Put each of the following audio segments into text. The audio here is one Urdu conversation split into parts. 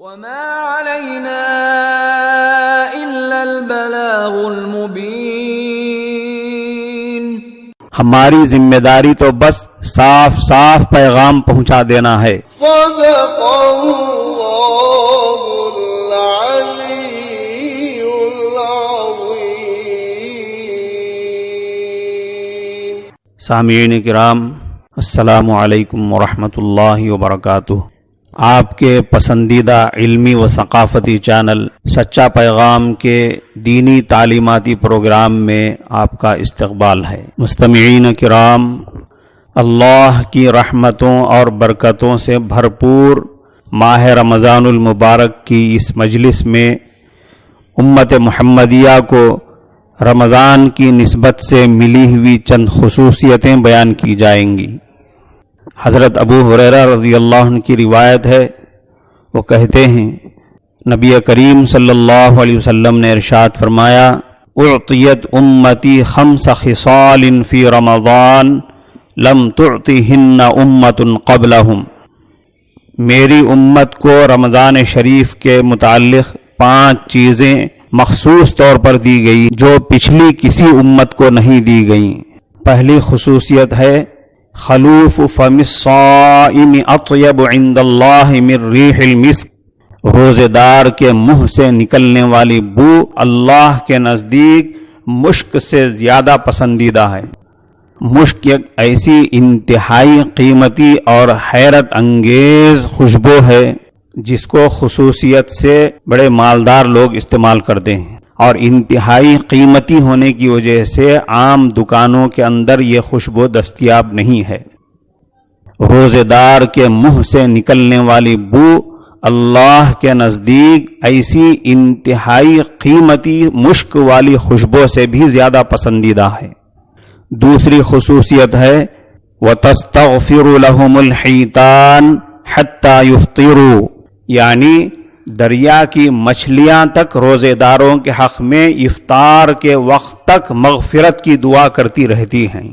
وما علينا إلا البلاغ المبين. ہماری ذمہ داری تو بس صاف صاف پیغام پہنچا دینا ہے. صدق اللہ العلی العظیم. سامعین کرام، السلام علیکم ورحمۃ اللہ وبرکاتہ. آپ کے پسندیدہ علمی و ثقافتی چینل سچا پیغام کے دینی تعلیماتی پروگرام میں آپ کا استقبال ہے. مستمعین کرام، اللہ کی رحمتوں اور برکتوں سے بھرپور ماہ رمضان المبارک کی اس مجلس میں امت محمدیہ کو رمضان کی نسبت سے ملی ہوئی چند خصوصیتیں بیان کی جائیں گی. حضرت ابو ہریرہ رضی اللہ عنہ کی روایت ہے، وہ کہتے ہیں نبی کریم صلی اللہ علیہ وسلم نے ارشاد فرمایا، اعطیت امتی خمس خصال فی رمضان لم تعطہن امت قبلہم. میری امت کو رمضان شریف کے متعلق 5 چیزیں مخصوص طور پر دی گئی جو پچھلی کسی امت کو نہیں دی گئیں. پہلی خصوصیت ہے خلوف فم الصائم اطیب عند اللہ من ریح المسک. روزے دار کے منہ سے نکلنے والی بو اللہ کے نزدیک مشک سے زیادہ پسندیدہ ہے. مشک ایک ایسی انتہائی قیمتی اور حیرت انگیز خوشبو ہے جس کو خصوصیت سے بڑے مالدار لوگ استعمال کرتے ہیں، اور انتہائی قیمتی ہونے کی وجہ سے عام دکانوں کے اندر یہ خوشبو دستیاب نہیں ہے. روزے دار کے منہ سے نکلنے والی بو اللہ کے نزدیک ایسی انتہائی قیمتی مشک والی خوشبو سے بھی زیادہ پسندیدہ ہے. دوسری خصوصیت ہے وَتَسْتَغْفِرُ لَهُمُ الْحِيتَانِ حَتَّى يُفْطِرُوا، یعنی دریا کی مچھلیاں تک روزے داروں کے حق میں افطار کے وقت تک مغفرت کی دعا کرتی رہتی ہیں.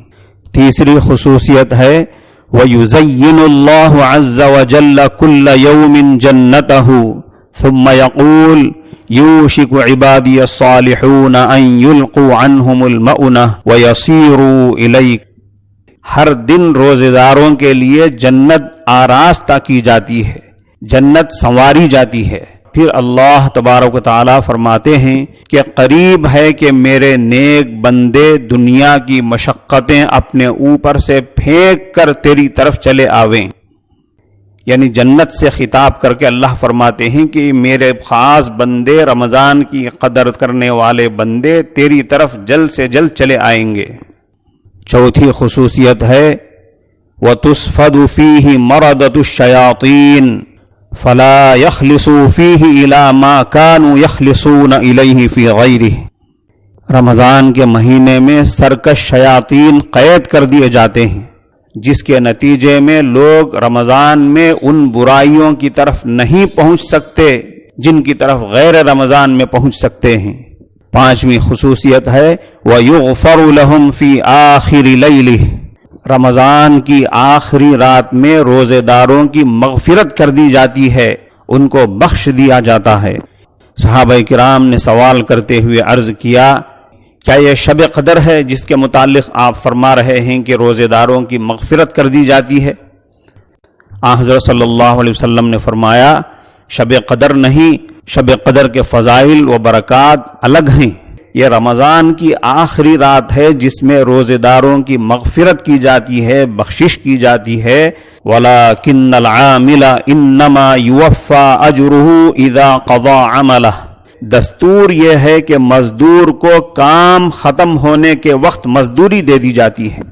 تیسری خصوصیت ہے وَيُزَيِّنُ اللَّهُ عَزَّ وَجَلَّ كُلَّ يَوْمٍ جَنَّتَهُ ثُمَّ يَقُولُ يُوشِكُ عِبَادِيَ الصَّالِحُونَ أَن يُلْقُوا عَنْهُمُ الْمَؤُنَةَ وَيَصِيرُوا إِلَيْكَ. ہر دن روزے داروں کے لیے جنت آراستہ کی جاتی ہے، جنت سنواری جاتی ہے. پھر اللہ تبارک و تعالیٰ فرماتے ہیں کہ قریب ہے کہ میرے نیک بندے دنیا کی مشقتیں اپنے اوپر سے پھینک کر تیری طرف چلے آویں. یعنی جنت سے خطاب کر کے اللہ فرماتے ہیں کہ میرے خاص بندے، رمضان کی قدر کرنے والے بندے تیری طرف جلد سے جلد چلے آئیں گے. چوتھی خصوصیت ہے وَتُصْفَدُ فِيهِ مَرَضَةُ الشَّيَاطِينِ فَلَا يَخْلِصُوا فِيهِ إِلَى مَا كَانُوا يَخْلِصُونَ إِلَيْهِ فِي غَيْرِهِ. رمضان کے مہینے میں سرکش شیاطین قید کر دیے جاتے ہیں، جس کے نتیجے میں لوگ رمضان میں ان برائیوں کی طرف نہیں پہنچ سکتے جن کی طرف غیر رمضان میں پہنچ سکتے ہیں. پانچویں خصوصیت ہے وَيُغْفَرُ لَهُمْ فِي آخِرِ لَيْلِهِ. رمضان کی آخری رات میں روزے داروں کی مغفرت کر دی جاتی ہے، ان کو بخش دیا جاتا ہے. صحابہ کرام نے سوال کرتے ہوئے عرض کیا، کیا یہ شب قدر ہے جس کے متعلق آپ فرما رہے ہیں کہ روزے داروں کی مغفرت کر دی جاتی ہے؟ حضرت صلی اللہ علیہ وسلم نے فرمایا، شب قدر نہیں، شب قدر کے فضائل و برکات الگ ہیں. یہ رمضان کی آخری رات ہے جس میں روزے داروں کی مغفرت کی جاتی ہے، بخشش کی جاتی ہے. وَلَكِنَّ الْعَامِلَ إِنَّمَا يُوَفَّى أَجْرُهُ إِذَا قَضَى عَمَلَهُ. دستور یہ ہے کہ مزدور کو کام ختم ہونے کے وقت مزدوری دے دی جاتی ہے،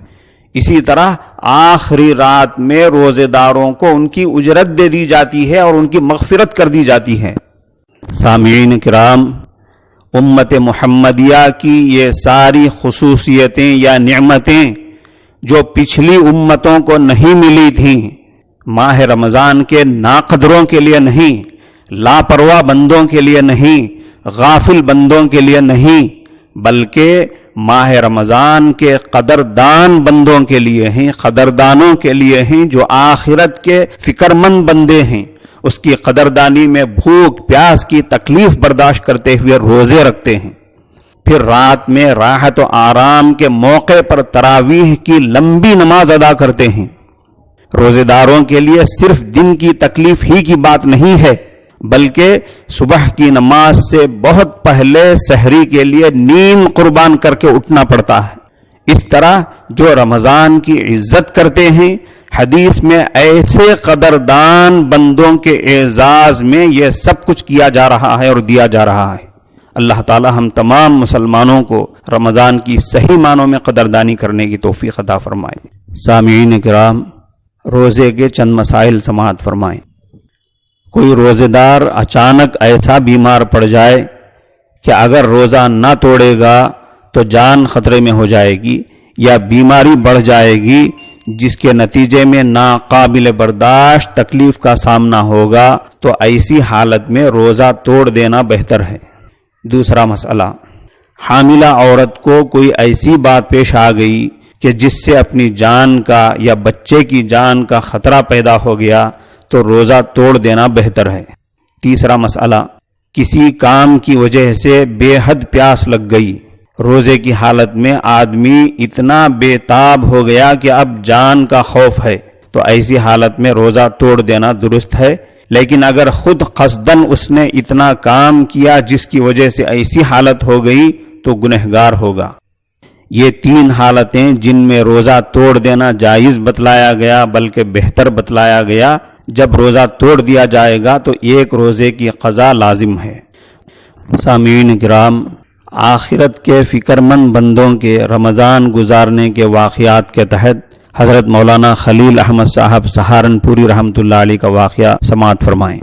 اسی طرح آخری رات میں روزے داروں کو ان کی اجرت دے دی جاتی ہے اور ان کی مغفرت کر دی جاتی ہے. سامعین کرام، امت محمدیہ کی یہ ساری خصوصیتیں یا نعمتیں جو پچھلی امتوں کو نہیں ملی تھیں، ماہ رمضان کے ناقدروں کے لیے نہیں، لاپرواہ بندوں کے لیے نہیں، غافل بندوں کے لیے نہیں، بلکہ ماہ رمضان کے قدردان بندوں کے لیے ہیں، قدردانوں کے لیے ہیں، جو آخرت کے فکر مند بندے ہیں. اس کی قدردانی میں بھوک پیاس کی تکلیف برداشت کرتے ہوئے روزے رکھتے ہیں، پھر رات میں راحت و آرام کے موقع پر تراویح کی لمبی نماز ادا کرتے ہیں۔ روزے داروں کے لیے صرف دن کی تکلیف ہی کی بات نہیں ہے، بلکہ صبح کی نماز سے بہت پہلے سحری کے لیے نیند قربان کر کے اٹھنا پڑتا ہے۔ اس طرح جو رمضان کی عزت کرتے ہیں، حدیث میں ایسے قدردان بندوں کے اعزاز میں یہ سب کچھ کیا جا رہا ہے اور دیا جا رہا ہے۔ اللہ تعالی ہم تمام مسلمانوں کو رمضان کی صحیح معنوں میں قدردانی کرنے کی توفیق عطا فرمائے۔ سامعین کرام، روزے کے چند مسائل سماعت فرمائیں۔ کوئی روزے دار اچانک ایسا بیمار پڑ جائے کہ اگر روزہ نہ توڑے گا تو جان خطرے میں ہو جائے گی یا بیماری بڑھ جائے گی، جس کے نتیجے میں ناقابل برداشت تکلیف کا سامنا ہوگا، تو ایسی حالت میں روزہ توڑ دینا بہتر ہے۔ دوسرا مسئلہ، حاملہ عورت کو کوئی ایسی بات پیش آ گئی کہ جس سے اپنی جان کا یا بچے کی جان کا خطرہ پیدا ہو گیا تو روزہ توڑ دینا بہتر ہے۔ تیسرا مسئلہ، کسی کام کی وجہ سے بے حد پیاس لگ گئی، روزے کی حالت میں آدمی اتنا بے تاب ہو گیا کہ اب جان کا خوف ہے، تو ایسی حالت میں روزہ توڑ دینا درست ہے۔ لیکن اگر خود قصدن اس نے اتنا کام کیا جس کی وجہ سے ایسی حالت ہو گئی تو گنہگار ہوگا۔ یہ تین حالتیں جن میں روزہ توڑ دینا جائز بتلایا گیا بلکہ بہتر بتلایا گیا، جب روزہ توڑ دیا جائے گا تو ایک روزے کی قضا لازم ہے۔ سامعین کرام، آخرت کے فکر مند بندوں کے رمضان گزارنے کے واقعات کے تحت حضرت مولانا خلیل احمد صاحب سہارنپوری رحمۃ اللہ علیہ کا واقعہ سماعت فرمائیں۔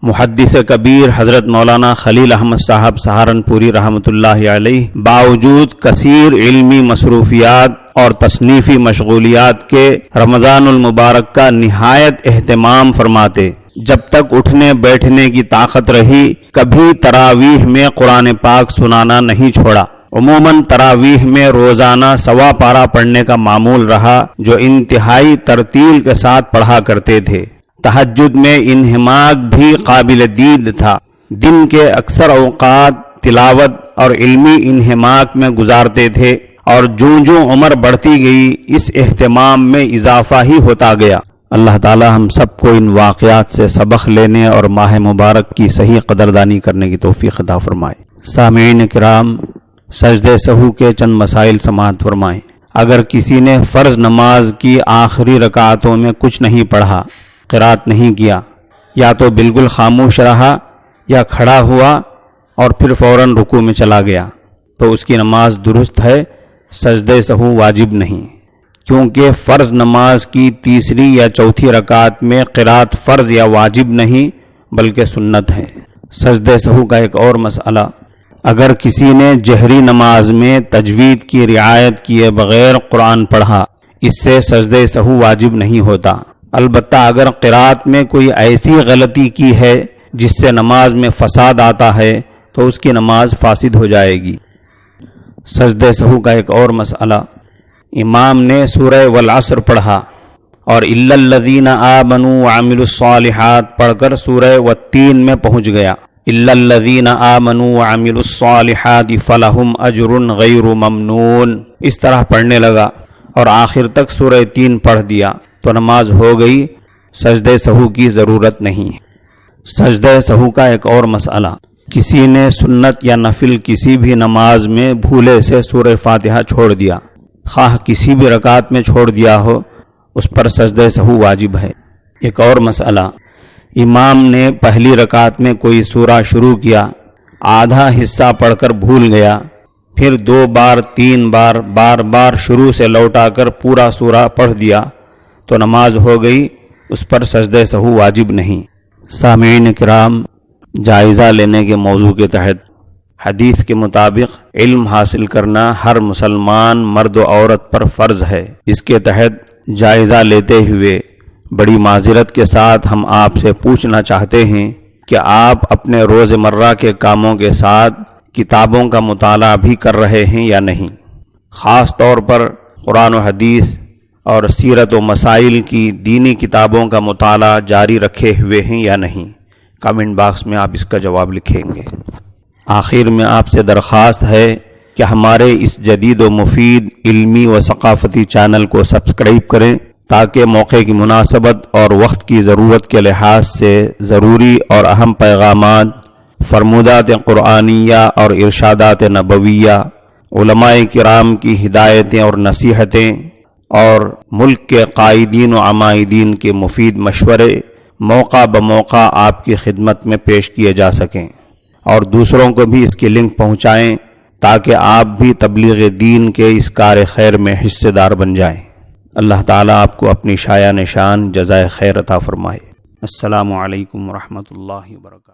محدث کبیر حضرت مولانا خلیل احمد صاحب سہارنپوری رحمۃ اللہ علیہ باوجود کثیر علمی مصروفیات اور تصنیفی مشغولیات کے رمضان المبارک کا نہایت اہتمام فرماتے۔ جب تک اٹھنے بیٹھنے کی طاقت رہی کبھی تراویح میں قرآن پاک سنانا نہیں چھوڑا۔ عموماً تراویح میں روزانہ سوا پارہ پڑھنے کا معمول رہا، جو انتہائی ترتیل کے ساتھ پڑھا کرتے تھے۔ تہجد میں انہماک بھی قابل دید تھا۔ دن کے اکثر اوقات تلاوت اور علمی انہماک میں گزارتے تھے، اور جوں جوں عمر بڑھتی گئی اس اہتمام میں اضافہ ہی ہوتا گیا۔ اللہ تعالی ہم سب کو ان واقعات سے سبق لینے اور ماہ مبارک کی صحیح قدردانی کرنے کی توفیق عطا فرمائے۔ سامعین کرام، سجدہ سہو کے چند مسائل سماعت فرمائیں۔ اگر کسی نے فرض نماز کی آخری رکعتوں میں کچھ نہیں پڑھا، قرات نہیں کیا، یا تو بالکل خاموش رہا یا کھڑا ہوا اور پھر فوراً رکوع میں چلا گیا، تو اس کی نماز درست ہے، سجدہ سہو واجب نہیں، کیونکہ فرض نماز کی تیسری یا چوتھی رکعت میں قرات فرض یا واجب نہیں بلکہ سنت ہے۔ سجدہ سہو کا ایک اور مسئلہ، اگر کسی نے جہری نماز میں تجوید کی رعایت کیے بغیر قرآن پڑھا، اس سے سجدہ سہو واجب نہیں ہوتا۔ البتہ اگر قرات میں کوئی ایسی غلطی کی ہے جس سے نماز میں فساد آتا ہے تو اس کی نماز فاسد ہو جائے گی۔ سجدہ سہو کا ایک اور مسئلہ، امام نے سورہ والعصر پڑھا اور الا الذین آمنوا وعملوا الصالحات پڑھ کر سورہ والتین میں پہنچ گیا۔ الا الذین آمنوا وعملوا الصالحات فلہم اجر غیر ممنون، اس طرح پڑھنے لگا اور آخر تک سورہ 3 پڑھ دیا تو نماز ہو گئی، سجدہ سہو کی ضرورت نہیں۔ سجدہ سہو کا ایک اور مسئلہ، کسی نے سنت یا نفل کسی بھی نماز میں بھولے سے سورہ فاتحہ چھوڑ دیا، خواہ کسی بھی رکعت میں چھوڑ دیا ہو، اس پر سجدہ سہو واجب ہے۔ ایک اور مسئلہ، امام نے پہلی رکعت میں کوئی سورہ شروع کیا، آدھا حصہ پڑھ کر بھول گیا، پھر 2 بار 3 بار بار بار شروع سے لوٹا کر پورا سورہ پڑھ دیا تو نماز ہو گئی، اس پر سجدہ سہو واجب نہیں۔ سامعین کرام، جائزہ لینے کے موضوع کے تحت حدیث کے مطابق علم حاصل کرنا ہر مسلمان مرد و عورت پر فرض ہے۔ اس کے تحت جائزہ لیتے ہوئے بڑی معذرت کے ساتھ ہم آپ سے پوچھنا چاہتے ہیں کہ آپ اپنے روز مرہ کے کاموں کے ساتھ کتابوں کا مطالعہ بھی کر رہے ہیں یا نہیں۔ خاص طور پر قرآن و حدیث اور سیرت و مسائل کی دینی کتابوں کا مطالعہ جاری رکھے ہوئے ہیں یا نہیں؟ کامنٹ باکس میں آپ اس کا جواب لکھیں گے۔ آخر میں آپ سے درخواست ہے کہ ہمارے اس جدید و مفید علمی و ثقافتی چینل کو سبسکرائب کریں تاکہ موقع کی مناسبت اور وقت کی ضرورت کے لحاظ سے ضروری اور اہم پیغامات، فرمودات قرآنیہ اور ارشادات نبویہ، علماء کرام کی ہدایتیں اور نصیحتیں اور ملک کے قائدین و عمائدین کے مفید مشورے موقع بموقع آپ کی خدمت میں پیش کیے جا سکیں، اور دوسروں کو بھی اس کی لنک پہنچائیں تاکہ آپ بھی تبلیغ دین کے اس کار خیر میں حصے دار بن جائیں۔ اللہ تعالیٰ آپ کو اپنی شایان شان جزائے خیر عطا فرمائے۔ السلام علیکم ورحمۃ اللہ وبرکاتہ۔